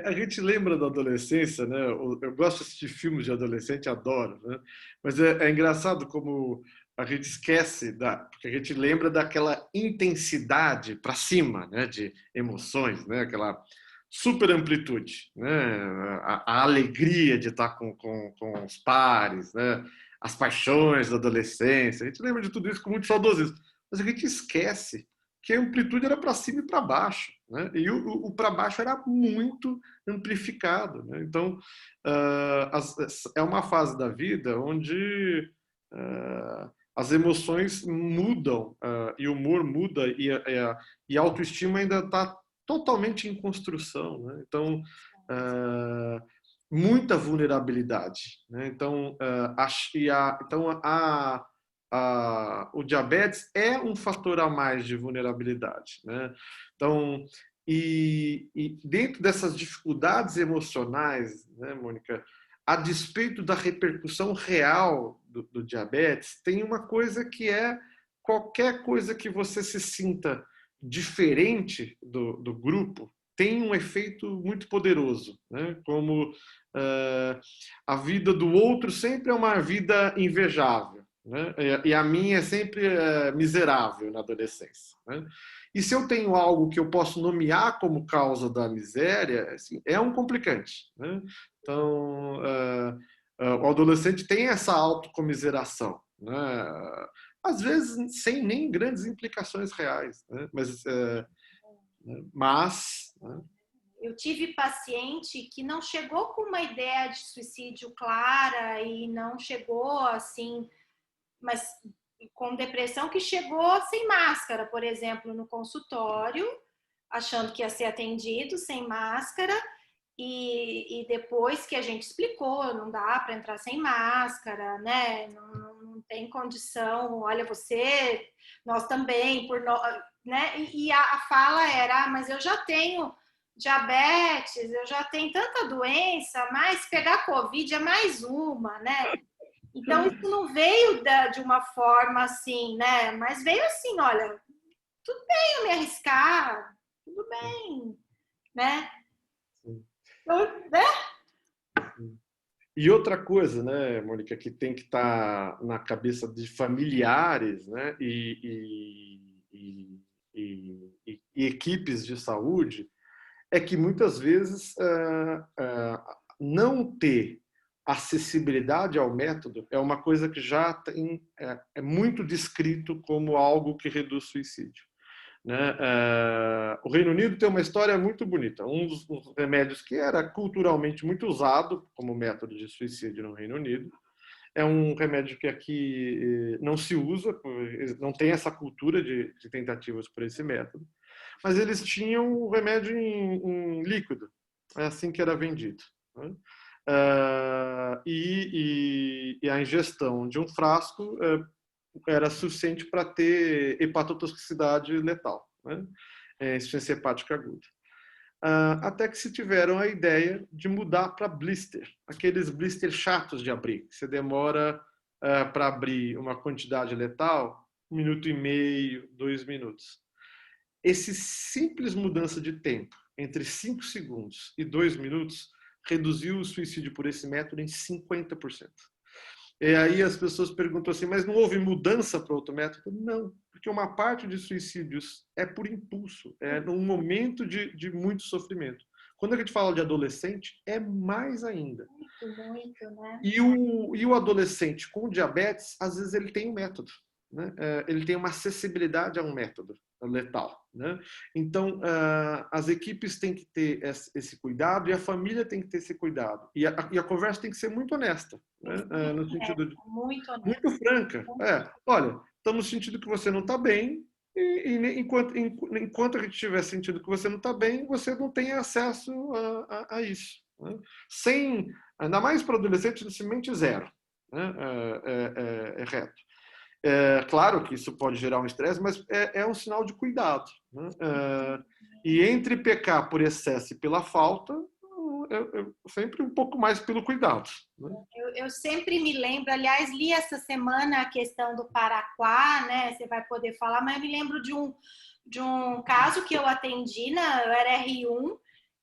A gente lembra da adolescência, né? Eu gosto de assistir filmes de adolescente, adoro, né? Mas é engraçado como a gente esquece, porque a gente lembra daquela intensidade para cima, né, de emoções, né, aquela super amplitude, né, a alegria de estar com os pares, né, as paixões da adolescência. A gente lembra de tudo isso com muito saudosismo, mas a gente esquece que a amplitude era para cima e para baixo, né, e o para baixo era muito amplificado, né? Então, é uma fase da vida onde as emoções mudam, e o humor muda, e a autoestima ainda está totalmente em construção, né? Então, muita vulnerabilidade, né? Então, o diabetes é um fator a mais de vulnerabilidade, né? Então, e dentro dessas dificuldades emocionais, né, Mônica, a despeito da repercussão real do diabetes, tem uma coisa que é qualquer coisa que você se sinta diferente do grupo tem um efeito muito poderoso, né? Como a vida do outro sempre é uma vida invejável, né? E a minha é sempre miserável na adolescência, né? E se eu tenho algo que eu posso nomear como causa da miséria, assim, é um complicante, né? Então, o adolescente tem essa autocomiseração, né? Às vezes sem nem grandes implicações reais, né? Né? Eu tive paciente que não chegou com uma ideia de suicídio clara e não chegou assim, mas com depressão, que chegou sem máscara, por exemplo, no consultório, achando que ia ser atendido sem máscara, e depois que a gente explicou, não dá para entrar sem máscara, né? Não tem condição, olha você, nós também, né? E a fala era, mas eu já tenho diabetes, eu já tenho tanta doença, mas pegar Covid é mais uma, né? Então, isso não veio de uma forma assim, né? Mas veio assim, olha, tudo bem eu me arriscar, tudo bem, né? Então, né? E outra coisa, né, Mônica, que tem que estar na cabeça de familiares, né, e equipes de saúde, é que muitas vezes não ter acessibilidade ao método é uma coisa que já é muito descrito como algo que reduz suicídio, né? O Reino Unido tem uma história muito bonita. Um dos remédios que era culturalmente muito usado como método de suicídio no Reino Unido é um remédio que aqui não se usa, não tem essa cultura de tentativas por esse método, mas eles tinham o remédio em líquido, é assim que era vendido, né? E a ingestão de um frasco era suficiente para ter hepatotoxicidade letal, né? Insuficiência hepática aguda. Até que se tiveram a ideia de mudar para blister, aqueles blister chatos de abrir. Você demora para abrir uma quantidade letal 1,5 minuto, 2 minutos. Essa simples mudança de tempo, entre 5 segundos e 2 minutos, reduziu o suicídio por esse método em 50%. E aí as pessoas perguntam assim, mas não houve mudança para outro método? Não, porque uma parte de suicídios é por impulso, é num momento de muito sofrimento. Quando a gente fala de adolescente, é mais ainda. Muito, né? E o adolescente com diabetes, às vezes ele tem um método, né? Ele tem uma acessibilidade a um método letal, né? Então, as equipes têm que ter esse cuidado e a família tem que ter esse cuidado. E a conversa tem que ser muito honesta, né? No sentido de muito franca. Olha, estamos sentindo que você não está bem e enquanto a gente tiver sentido que você não está bem, você não tem acesso a isso, né? Ainda mais para adolescente, simplesmente zero, né? É reto. Claro que isso pode gerar um estresse, mas é um sinal de cuidado, né? E entre pecar por excesso e pela falta, sempre um pouco mais pelo cuidado, né? Eu sempre me lembro, aliás, li essa semana a questão do Paraquá, né? Você vai poder falar, mas eu me lembro de um caso que eu atendi, eu era R1,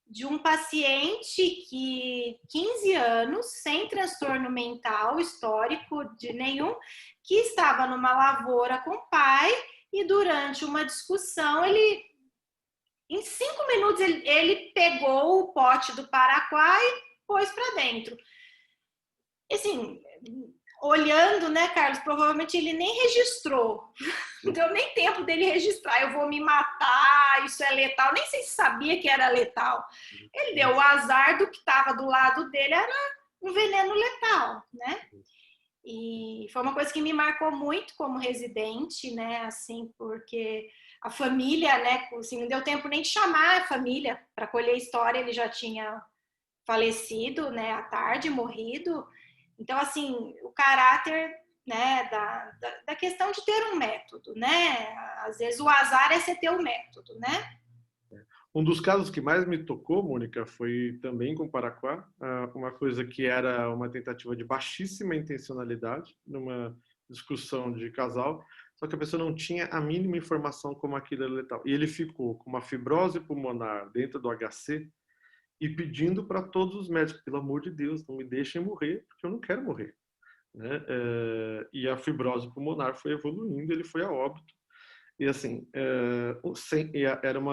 de um paciente que 15 anos, sem transtorno mental histórico de nenhum, que estava numa lavoura com o pai e durante uma discussão, em 5 minutos, ele pegou o pote do Paraquat e pôs para dentro. Assim, olhando, né, Carlos, provavelmente ele nem registrou. Não deu nem tempo dele registrar. Eu vou me matar, isso é letal. Nem sei se sabia que era letal. Ele deu o azar do que estava do lado dele, era um veneno letal, né? E foi uma coisa que me marcou muito como residente, né? Assim, porque a família, né? Assim, não deu tempo nem de chamar a família para colher a história. Ele já tinha falecido, né? À tarde, morrido. Então, assim, o caráter, né? Da questão de ter um método, né? Às vezes o azar é você ter um método, né? Um dos casos que mais me tocou, Mônica, foi também com o Paraquat, uma coisa que era uma tentativa de baixíssima intencionalidade, numa discussão de casal, só que a pessoa não tinha a mínima informação como aquilo era letal. E ele ficou com uma fibrose pulmonar dentro do HC e pedindo para todos os médicos, pelo amor de Deus, não me deixem morrer, porque eu não quero morrer. Né? E a fibrose pulmonar foi evoluindo, ele foi a óbito. E assim, era não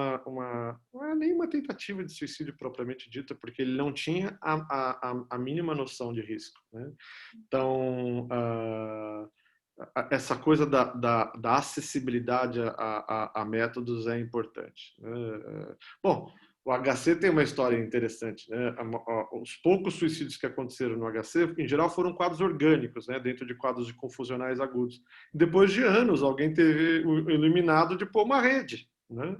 era nem uma tentativa de suicídio propriamente dita, porque ele não tinha a mínima noção de risco. Né? Então, essa coisa da acessibilidade a métodos é importante. Né? Bom, o HC tem uma história interessante. Né? Os poucos suicídios que aconteceram no HC, em geral, foram quadros orgânicos, né? Dentro de quadros de confusionais agudos. Depois de anos, alguém teve o eliminado de pôr uma rede. Né?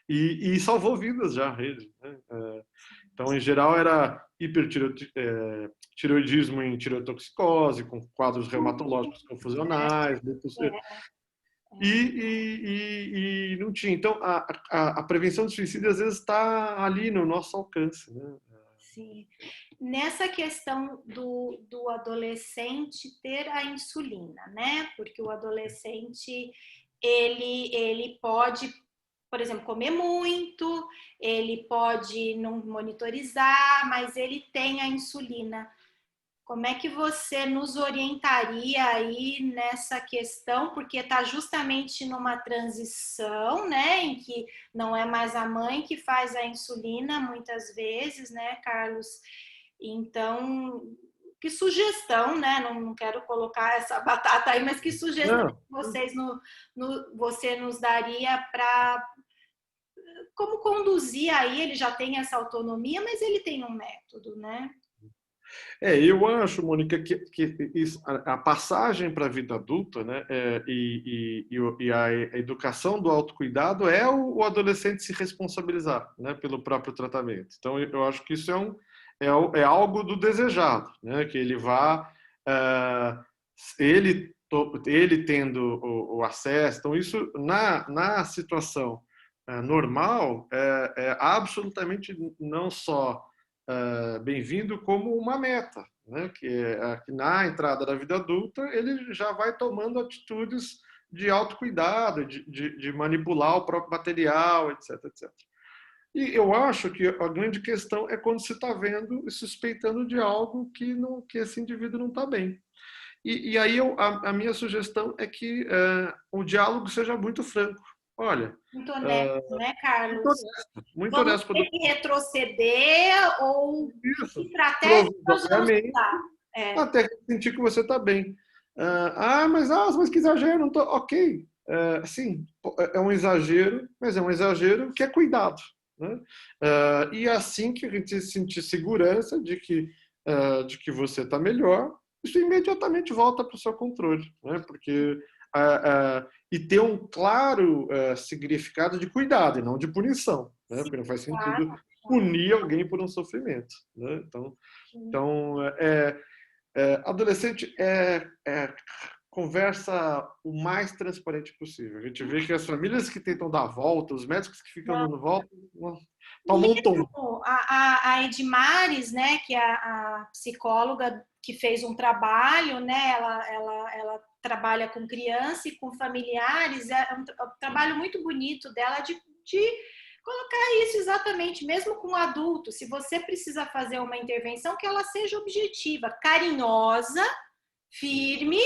E salvou vidas já a rede. Né? Então, em geral, era hipertireoidismo em tireotoxicose, com quadros reumatológicos confusionais. E não tinha. Então, a prevenção de suicídio, às vezes, está ali no nosso alcance. Né? Sim. Nessa questão do adolescente ter a insulina, né? Porque o adolescente, ele pode, por exemplo, comer muito, ele pode não monitorizar, mas ele tem a insulina. Como é que você nos orientaria aí nessa questão? Porque está justamente numa transição, né, em que não é mais a mãe que faz a insulina, muitas vezes, né, Carlos? Então, que sugestão, né? Não quero colocar essa batata aí, mas que sugestão Não. você nos daria para como conduzir aí? Ele já tem essa autonomia, mas ele tem um método, né? Eu acho, Mônica, que a passagem para a vida adulta, né, e a educação do autocuidado é o adolescente se responsabilizar, né, pelo próprio tratamento. Então, eu acho que isso é algo do desejado, né, que ele vá, ele tendo o acesso. Então, isso na situação normal é absolutamente não só bem-vindo como uma meta, né? Que na entrada da vida adulta ele já vai tomando atitudes de autocuidado, de manipular o próprio material, etc, etc. E eu acho que a grande questão é quando se está vendo e suspeitando de algo que esse indivíduo não está bem. E aí a minha sugestão é que o diálogo seja muito franco. Olha, Muito honesto, né, Carlos? muito Vamos honesto. ter que retroceder ou que Isso, estratégia nós vamos provisoriamente, usar? até sentir que você está bem. Mas que exagero, não tô. Ok, sim, é um exagero, mas é um exagero que é cuidado. Né? E assim que a gente sentir segurança de que você está melhor, isso imediatamente volta para o seu controle. Né? Porque, e ter um claro significado de cuidado e não de punição. Né? Porque não faz sentido Claro. punir alguém por um sofrimento. Né? Então adolescente conversa o mais transparente possível. A gente vê que as famílias que tentam dar volta, os médicos que ficam dando volta, tomam um tom. A Edmares, né, que é a psicóloga que fez um trabalho, né, ela trabalha com criança e com familiares, é um trabalho muito bonito dela de Colocar isso exatamente, mesmo com adulto, se você precisa fazer uma intervenção, que ela seja objetiva, carinhosa, firme,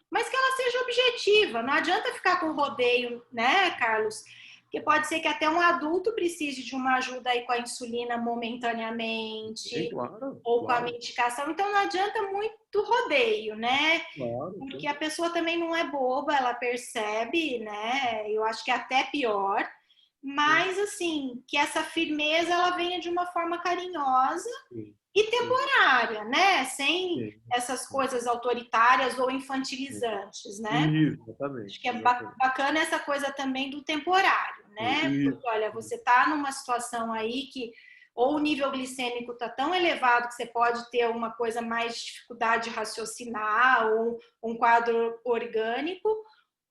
mas que ela seja objetiva. Não adianta ficar com rodeio, né, Carlos? Porque pode ser que até um adulto precise de uma ajuda aí com a insulina momentaneamente, Sim, claro, ou com a claro, medicação. Então não adianta muito rodeio, né? claro. Porque Sim. a pessoa também não é boba, ela percebe, né? Eu acho que é até pior. Sim, Mas assim, que essa firmeza ela venha de uma forma carinhosa sim, e sim, temporária, né? Sem sim, essas sim, coisas autoritárias ou sim. infantilizantes, né? Exatamente, Acho que é exatamente. bacana essa coisa também do temporário, né? Isso, Porque, olha, você está numa situação aí que ou o nível glicêmico está tão elevado que você pode ter uma coisa mais de dificuldade de raciocinar ou um quadro orgânico,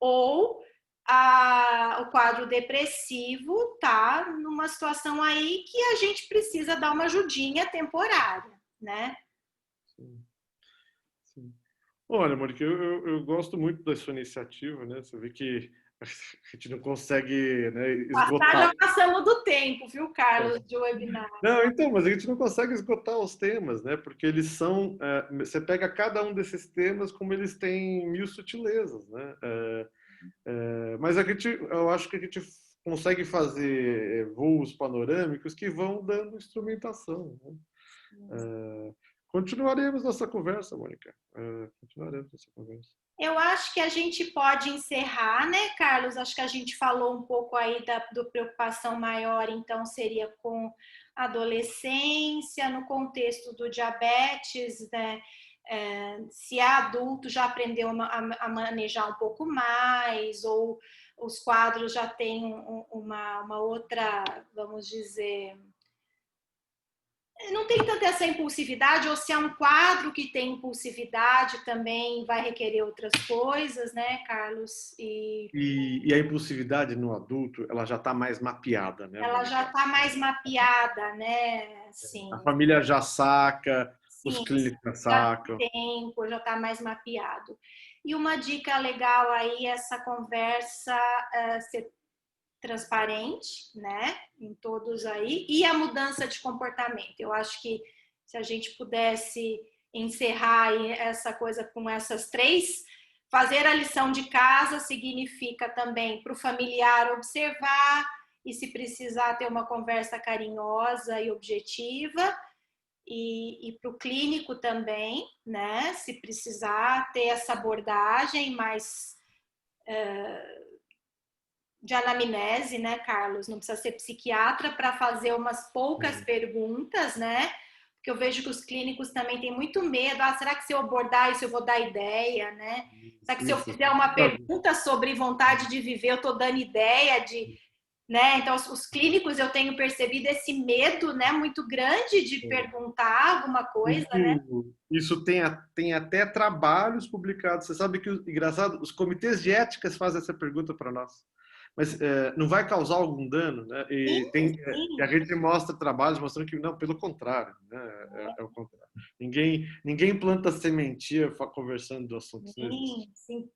ou o quadro depressivo está numa situação aí que a gente precisa dar uma ajudinha temporária, né? sim, sim. Olha, Mônica, eu gosto muito da sua iniciativa, né? Você vê que a gente não consegue, né, Passar, esgotar. já passamos do tempo, viu, Carlos, de webinar. Não, então, mas a gente não consegue esgotar os temas, né? Porque eles são. Você pega cada um desses temas como eles têm mil sutilezas, né? Mas eu acho que a gente consegue fazer voos panorâmicos que vão dando instrumentação, né? Continuaremos nossa conversa, Mônica. Continuaremos nossa conversa. Eu acho que a gente pode encerrar, né, Carlos? Acho que a gente falou um pouco aí do preocupação maior, então seria com adolescência, no contexto do diabetes, né? Se é adulto, já aprendeu a manejar um pouco mais, ou os quadros já têm uma outra, vamos dizer, não tem tanta essa impulsividade, ou se é um quadro que tem impulsividade também vai requerer outras coisas, né, Carlos? E E a impulsividade no adulto, ela já está mais mapeada, né, ela já Mônica? está mais mapeada, né? A Assim, família já saca, os sim, clínicos já sacam. tem tempo, já está mais mapeado. E uma dica legal aí, essa conversa ser transparente, né, em todos aí, e a mudança de comportamento. Eu acho que se a gente pudesse encerrar essa coisa com essas três, fazer a lição de casa significa também para o familiar observar e se precisar ter uma conversa carinhosa e objetiva, e para o clínico também, né, se precisar ter essa abordagem mais de anamnese, né, Carlos? Não precisa ser psiquiatra para fazer umas poucas perguntas, né? Porque eu vejo que os clínicos também têm muito medo. Ah, será que se eu abordar isso eu vou dar ideia, né? Será que se eu Isso. fizer uma pergunta sobre vontade de viver, eu estou dando ideia de, né? Então, os clínicos eu tenho percebido esse medo, né, muito grande de perguntar alguma coisa, né? Isso tem até trabalhos publicados. Você sabe que, engraçado, os comitês de éticas fazem essa pergunta para nós. Mas não vai causar algum dano, né? Sim, E a sim. gente mostra trabalhos mostrando que não, pelo contrário, né? É o contrário. Ninguém planta sementia conversando do assunto, isso não Sim, existe. sim.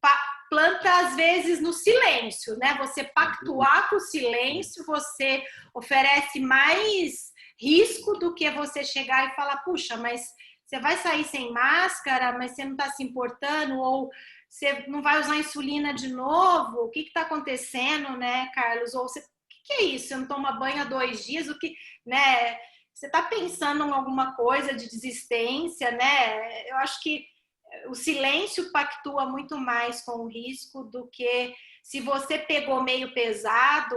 Planta às vezes no silêncio, né? Você pactuar com o silêncio, você oferece mais risco do que você chegar e falar, puxa, mas você vai sair sem máscara, mas você não está se importando, ou você não vai usar insulina de novo, o que está acontecendo, né, Carlos? Ou você, o que é isso? Você não toma banho há 2 dias, o que, né? Você está pensando em alguma coisa de desistência, né? Eu acho que o silêncio pactua muito mais com o risco do que se você pegou meio pesado,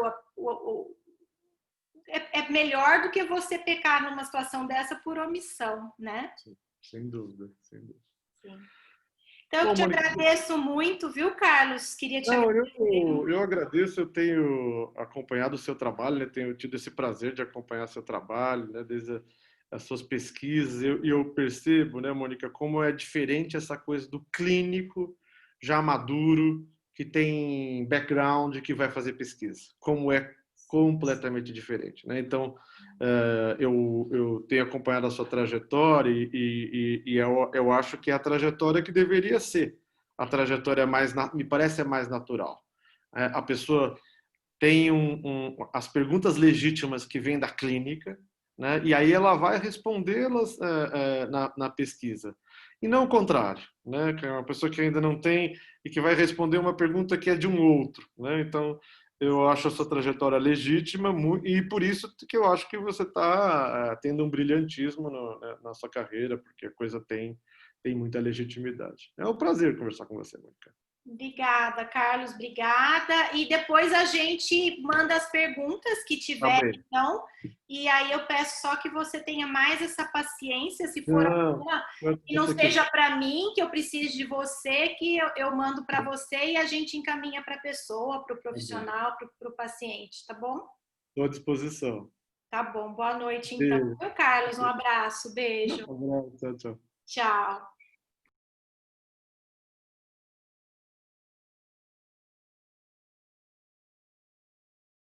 é melhor do que você pecar numa situação dessa por omissão, né? Sim, sem dúvida, sem dúvida. Sim. Então, eu Bom, te Mônica, agradeço muito, viu, Carlos? Queria te não, agradecer muito. eu agradeço, eu tenho acompanhado o seu trabalho, né? Tenho tido esse prazer de acompanhar seu trabalho, né? Desde as suas pesquisas, e eu percebo, né, Mônica, como é diferente essa coisa do clínico já maduro, que tem background, que vai fazer pesquisa, como é completamente diferente, né? Então, eu tenho acompanhado a sua trajetória e eu acho que é a trajetória que deveria ser a trajetória me parece mais natural. A pessoa tem as perguntas legítimas que vêm da clínica, né? E aí ela vai respondê-las na pesquisa. E não o contrário, né? Que é uma pessoa que ainda não tem e que vai responder uma pergunta que é de um outro, né? Então, eu acho a sua trajetória legítima e por isso que eu acho que você está tendo um brilhantismo na sua carreira, porque a coisa tem muita legitimidade. É um prazer conversar com você, Mônica. Obrigada, Carlos, obrigada. E depois a gente manda as perguntas que Tá tiver, bem. então. E aí eu peço só que você tenha mais essa paciência, se for Não, alguma, quando que não você seja quiser. para mim, que eu precise de você, que eu mando para você e a gente encaminha para a pessoa, para o Tá bem. profissional, para o paciente, tá bom? Estou à disposição. Tá bom, boa noite então. Beijo. Eu, Carlos, um abraço, beijo, Um abraço, tchau, tchau. tchau.